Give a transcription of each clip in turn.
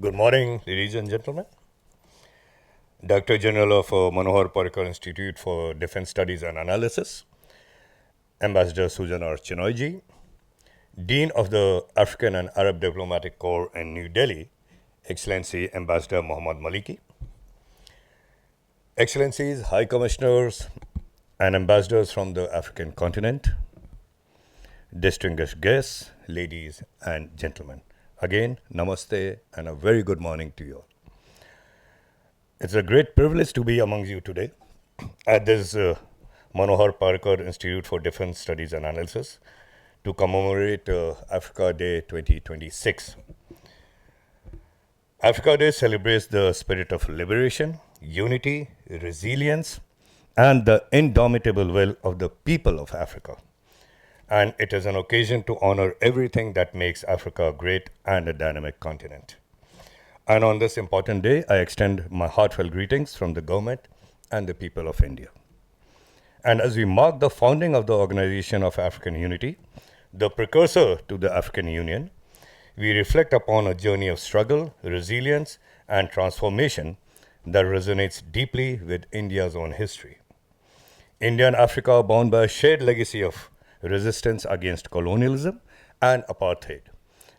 Good morning, ladies and gentlemen. Director General of Manohar Parrikar Institute for Defence Studies and Analyses, Ambassador Sujan R. Chinoy, Dean of the African and Arab Diplomatic Corps in New Delhi, Excellency Ambassador Muhammad Maliki, Excellencies, High Commissioners, and Ambassadors from the African continent, distinguished guests, ladies and gentlemen. Again, namaste and a very good morning to you all. It's a great privilege to be among you today at this Manohar Parrikar Institute for Defence Studies and Analyses to commemorate Africa Day 2026. Africa Day celebrates the spirit of liberation, unity, resilience, and the indomitable will of the people of Africa. And it is an occasion to honor everything that makes Africa a great and a dynamic continent. And on this important day, I extend my heartfelt greetings from the government and the people of India. And as we mark the founding of the Organization of African Unity, the precursor to the African Union, we reflect upon a journey of struggle, resilience, and transformation that resonates deeply with India's own history. India and Africa are bound by a shared legacy of resistance against colonialism and apartheid.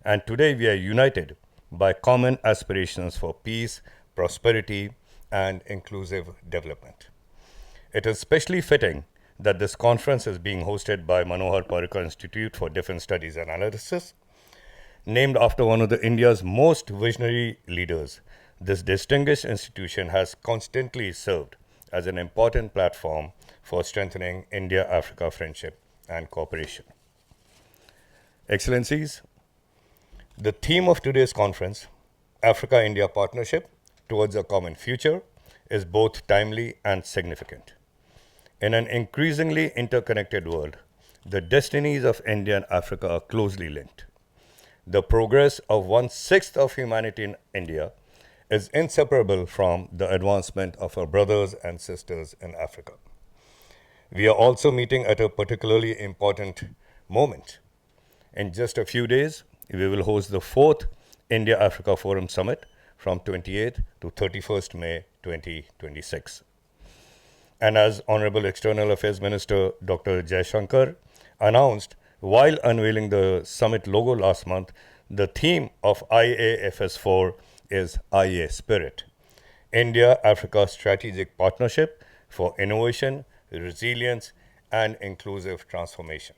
And today we are united by common aspirations for peace, prosperity, and inclusive development. It is especially fitting that this conference is being hosted by Manohar Parrikar Institute for Defence Studies and Analyses, named after one of India's most visionary leaders. This distinguished institution has constantly served as an important platform for strengthening India-Africa friendship and cooperation. Excellencies, the theme of today's conference, Africa-India Partnership Towards a Common Future, is both timely and significant. In an increasingly interconnected world, the destinies of India and Africa are closely linked. The progress of 1/6 of humanity in India is inseparable from the advancement of our brothers and sisters in Africa. We are also meeting at a particularly important moment. In just a few days, we will host the 4th India-Africa Forum Summit from 28th to 31st May 2026. And as Honorable External Affairs Minister Dr. Jaishankar announced while unveiling the summit logo last month, the theme of IAFS4 is IA Spirit, India-Africa Strategic Partnership for Innovation, Resilience, and Inclusive Transformation.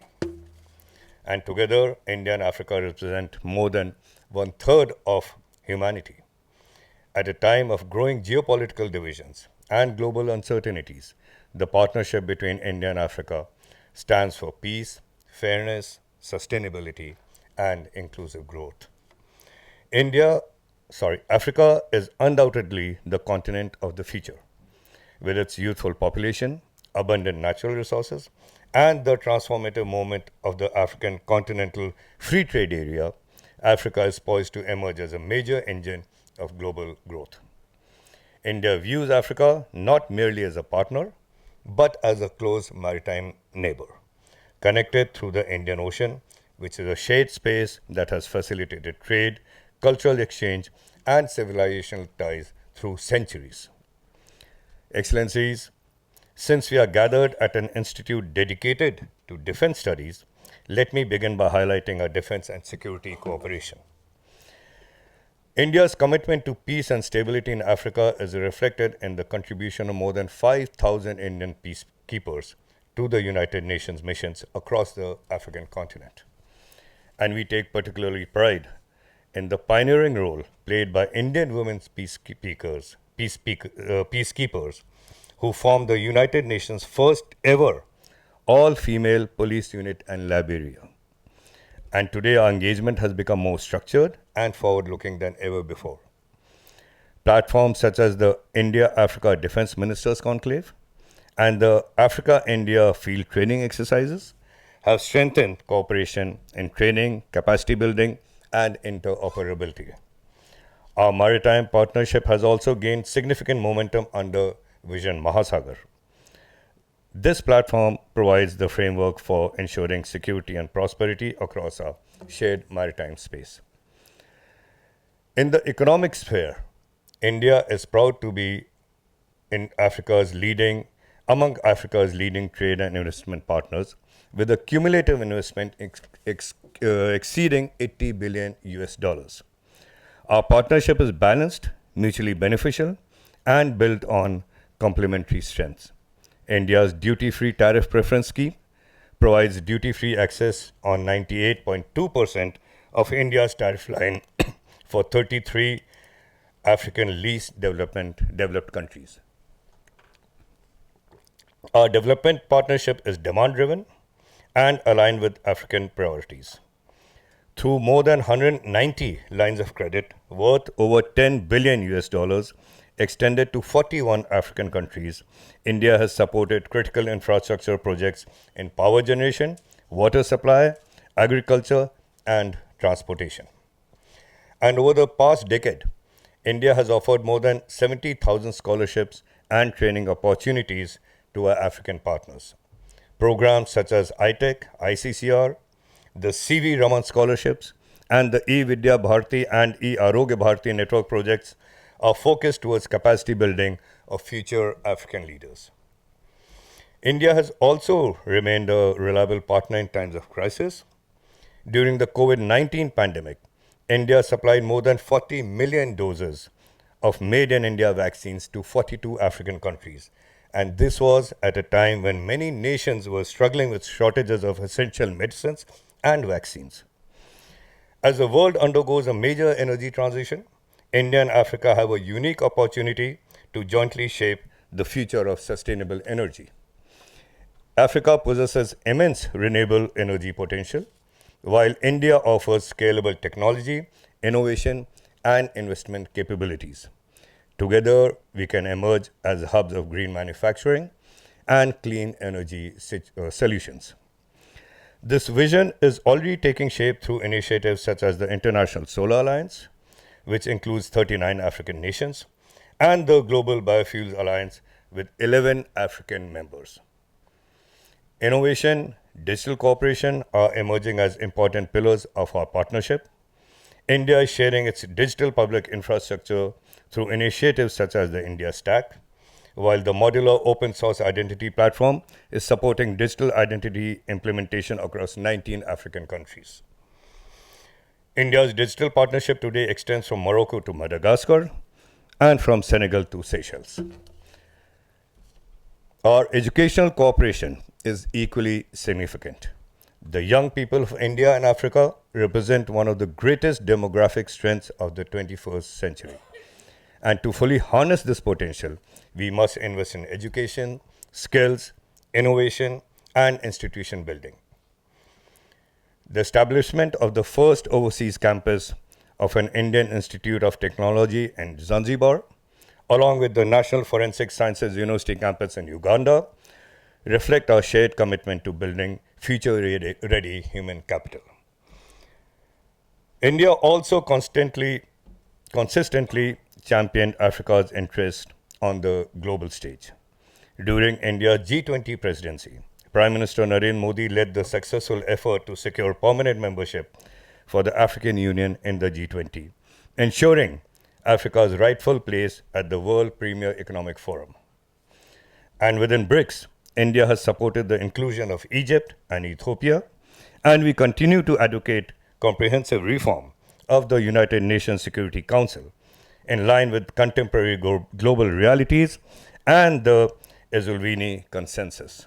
And together, India and Africa represent more than 1/3 of humanity. At a time of growing geopolitical divisions and global uncertainties, the partnership between India and Africa stands for peace, fairness, sustainability, and inclusive growth. Africa is undoubtedly the continent of the future. With its youthful population, abundant natural resources, and the transformative moment of the African continental free trade area, Africa is poised to emerge as a major engine of global growth. India views Africa not merely as a partner, but as a close maritime neighbor, connected through the Indian Ocean, which is a shared space that has facilitated trade, cultural exchange, and civilizational ties through centuries. Excellencies, since we are gathered at an institute dedicated to defense studies, let me begin by highlighting our defense and security cooperation. India's commitment to peace and stability in Africa is reflected in the contribution of more than 5,000 Indian peacekeepers to the United Nations missions across the African continent. And we take particularly pride in the pioneering role played by Indian women's peacekeepers who formed the United Nations' first ever all-female police unit in Liberia. And today our engagement has become more structured and forward-looking than ever before. Platforms such as the India-Africa Defense Ministers Conclave and the Africa-India Field Training Exercises have strengthened cooperation in training, capacity building, and interoperability. Our maritime partnership has also gained significant momentum under Vision Mahasagar. This platform provides the framework for ensuring security and prosperity across our shared maritime space. In the economic sphere, India is proud to be in Africa's leading among Africa's leading trade and investment partners, with a cumulative investment exceeding 80 billion US dollars. Our partnership is balanced, mutually beneficial, and built on complementary strengths. India's duty-free tariff preference scheme provides duty-free access on 98.2% of India's tariff line for 33 African least developed countries. Our development partnership is demand-driven and aligned with African priorities. Through more than 190 lines of credit worth over 10 billion US dollars extended to 41 African countries, India has supported critical infrastructure projects in power generation, water supply, agriculture, and transportation. And over the past decade, India has offered more than 70,000 scholarships and training opportunities to our African partners. Programs such as ITEC, ICCR, the C.V. Raman scholarships, and the E-Vidya Bharati and E-Arogya Bharati network projects are focused towards capacity building of future African leaders. India has also remained a reliable partner in times of crisis. During the COVID-19 pandemic, India supplied more than 40 million doses of made in India vaccines to 42 African countries. And this was at a time when many nations were struggling with shortages of essential medicines and vaccines. As the world undergoes a major energy transition, India and Africa have a unique opportunity to jointly shape the future of sustainable energy. Africa possesses immense renewable energy potential, while India offers scalable technology, innovation, and investment capabilities. Together, we can emerge as hubs of green manufacturing and clean energy solutions. This vision is already taking shape through initiatives such as the International Solar Alliance, which includes 39 African nations, and the Global Biofuels Alliance with 11 African members. Innovation, digital cooperation are emerging as important pillars of our partnership. India is sharing its digital public infrastructure through initiatives such as the India Stack, while the modular open source identity platform is supporting digital identity implementation across 19 African countries. India's digital partnership today extends from Morocco to Madagascar and from Senegal to Seychelles. Our educational cooperation is equally significant. The young people of India and Africa represent one of the greatest demographic strengths of the 21st century. And to fully harness this potential, we must invest in education, skills, innovation, and institution building. The establishment of the first overseas campus of an Indian Institute of Technology in Zanzibar, along with the National Forensic Sciences University campus in Uganda, reflect our shared commitment to building future-ready human capital. India also consistently championed Africa's interest on the global stage. During India's G20 presidency, Prime Minister Narendra Modi led the successful effort to secure permanent membership for the African Union in the G20, ensuring Africa's rightful place at the World Premier Economic Forum. And within BRICS, India has supported the inclusion of Egypt and Ethiopia, and we continue to advocate comprehensive reform of the United Nations Security Council in line with contemporary global realities and the Eswatini Consensus.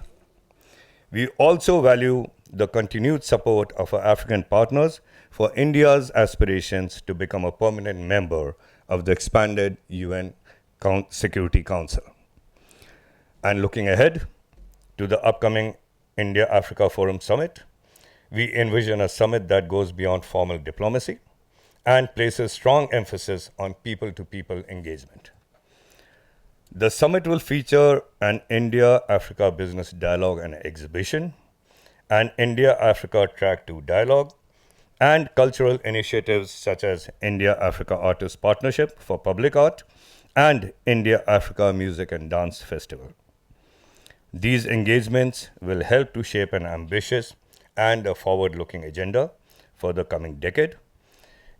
We also value the continued support of our African partners for India's aspirations to become a permanent member of the expanded UN Security Council. And looking ahead to the upcoming India-Africa Forum Summit, we envision a summit that goes beyond formal diplomacy and places strong emphasis on people-to-people engagement. The summit will feature an India-Africa business dialogue and exhibition, an India-Africa Track 2 dialogue, and cultural initiatives such as India-Africa Artists Partnership for Public Art and India-Africa Music and Dance Festival. These engagements will help to shape an ambitious and a forward-looking agenda for the coming decade.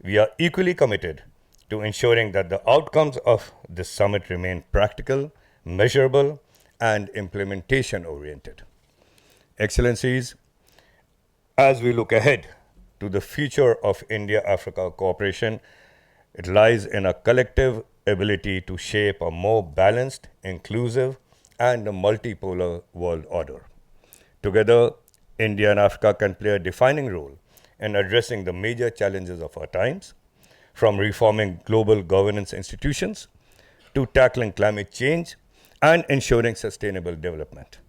We are equally committed to ensuring that the outcomes of this summit remain practical, measurable, and implementation oriented. Excellencies, as we look ahead to the future of India Africa cooperation, it lies in a collective ability to shape a more balanced, inclusive, and a multipolar world order. Together, India and Africa can play a defining role in addressing the major challenges of our times, from reforming global governance institutions to tackling climate change and ensuring sustainable development.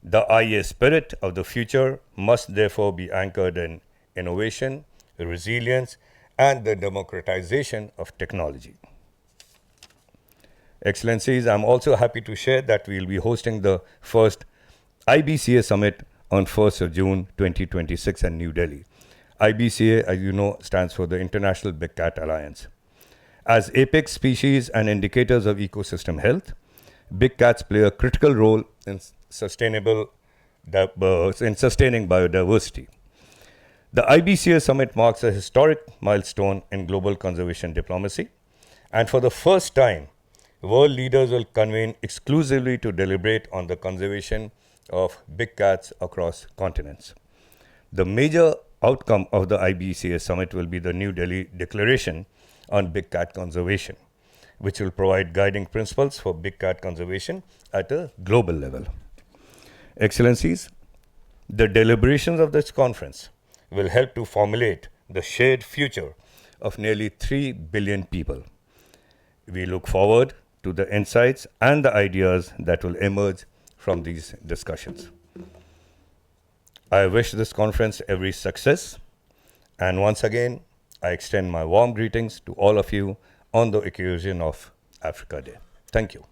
The IA spirit of the future must therefore be anchored in innovation, resilience, and the democratization of technology. Excellencies, I'm also happy to share that we'll be hosting the first IBCA Summit on 1st of June 2026 in New Delhi. IBCA, as you know, stands for the International Big Cat Alliance. As apex species and indicators of ecosystem health, big cats play a critical role in sustaining biodiversity. The IBCA Summit marks a historic milestone in global conservation diplomacy, and for the first time, world leaders will convene exclusively to deliberate on the conservation of big cats across continents. The major outcome of the IBCA Summit will be the New Delhi Declaration on Big Cat Conservation, which will provide guiding principles for big cat conservation at a global level. Excellencies, the deliberations of this conference will help to formulate the shared future of nearly 3 billion people. We look forward to the insights and the ideas that will emerge from these discussions. I wish this conference every success, and once again, I extend my warm greetings to all of you on the occasion of Africa Day. Thank you.